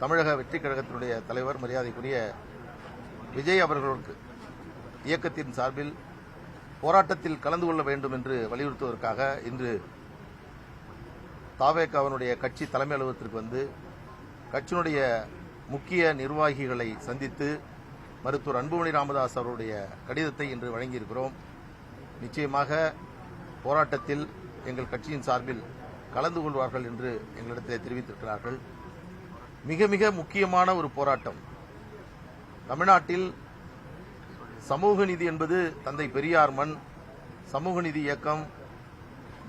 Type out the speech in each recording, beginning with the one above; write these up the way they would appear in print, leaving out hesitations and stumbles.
தமிழக வெற்றி கழகத்தினுடைய தலைவர் மரியாதைக்குரிய விஜய் அவர்களுக்கு இயக்கத்தின் சார்பில் போராட்டத்தில் கலந்து கொள்ள வேண்டும் என்று வலியுறுத்துவதற்காக இன்று தாவேகாவினுடைய கட்சி தலைமை அலுவலகத்திற்கு வந்து கட்சியினுடைய முக்கிய நிர்வாகிகளை சந்தித்து மருத்துவர் அன்புமணி ராமதாஸ் அவருடைய கடிதத்தை இன்று வழங்கியிருக்கிறோம். நிச்சயமாக போராட்டத்தில் எங்கள் கட்சியின் சார்பில் கலந்து கொள்வார்கள் என்று எங்களிடத்தில் தெரிவித்திருக்கிறார்கள். மிக மிக முக்கியமான ஒரு போராட்டம். தமிழ்நாட்டில் சமூக நீதி என்பது தந்தை பெரியார் மண். சமூக நீதி இயக்கம்,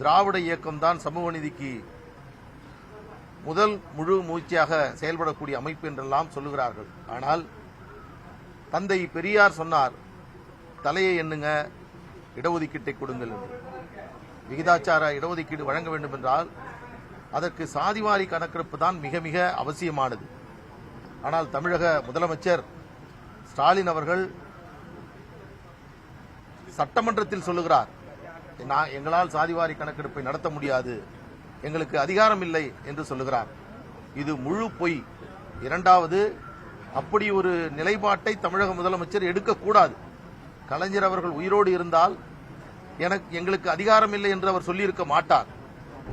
திராவிட இயக்கம்தான் சமூக நீதிக்கு முதல் முழு மூச்சியாக செயல்படக்கூடிய அமைப்பு என்றெல்லாம் சொல்லுகிறார்கள். ஆனால் தந்தை பெரியார் சொன்னார், தலையை எண்ணுங்க, இடஒதுக்கீட்டை கொடுங்கள் என்று. விகிதாச்சார இடஒதுக்கீடு வழங்க வேண்டும் என்றால் அதற்கு சாதிவாரி கணக்கெடுப்பு தான் மிக மிக அவசியமானது. ஆனால் தமிழக முதலமைச்சர் ஸ்டாலின் அவர்கள் சட்டமன்றத்தில் சொல்லுகிறார், எங்களால் சாதிவாரி கணக்கெடுப்பை நடத்த முடியாது, எங்களுக்கு அதிகாரம் இல்லை என்று சொல்லுகிறார். இது முழு பொய். இரண்டாவது, அப்படி ஒரு நிலைப்பாட்டை தமிழக முதலமைச்சர் எடுக்கக்கூடாது. கலைஞர் அவர்கள் உயிரோடு இருந்தால் எங்களுக்கு அதிகாரம் இல்லை என்று அவர் சொல்லியிருக்க மாட்டார்.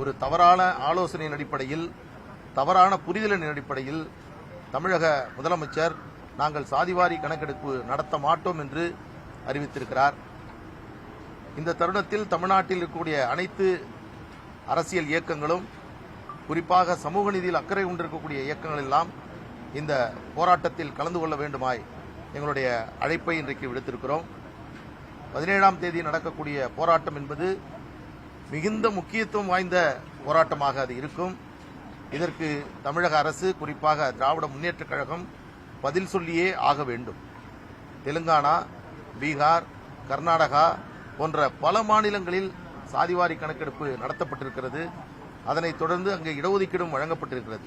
ஒரு தவறான ஆலோசனையின் அடிப்படையில், தவறான புரிதலின் அடிப்படையில் தமிழக முதலமைச்சர் நாங்கள் சாதிவாரி கணக்கெடுப்பு நடத்த மாட்டோம் என்று அறிவித்திருக்கிறார். இந்த தருணத்தில் தமிழ்நாட்டில் இருக்கக்கூடிய அனைத்து அரசியல் இயக்கங்களும், குறிப்பாக சமூக நீதியில் அக்கறை கொண்டிருக்கக்கூடிய இயக்கங்கள் எல்லாம் இந்த போராட்டத்தில் கலந்து கொள்ள வேண்டுமாய் எங்களுடைய அழைப்பை இன்றைக்கு விடுத்திருக்கிறோம். 17ஆம் தேதி நடக்கக்கூடிய போராட்டம் என்பது மிகுந்த முக்கியத்துவம் வாய்ந்த போராட்டமாக அது இருக்கும். இதற்கு தமிழக அரசு, குறிப்பாக திராவிட முன்னேற்றக் கழகம் பதில் சொல்லியே ஆக வேண்டும். தெலுங்கானா, பீகார், கர்நாடகா போன்ற பல மாநிலங்களில் சாதிவாரி கணக்கெடுப்பு நடத்தப்பட்டிருக்கிறது. அதனைத் தொடர்ந்து அங்கே இடஒதுக்கீடும் வழங்கப்பட்டிருக்கிறது.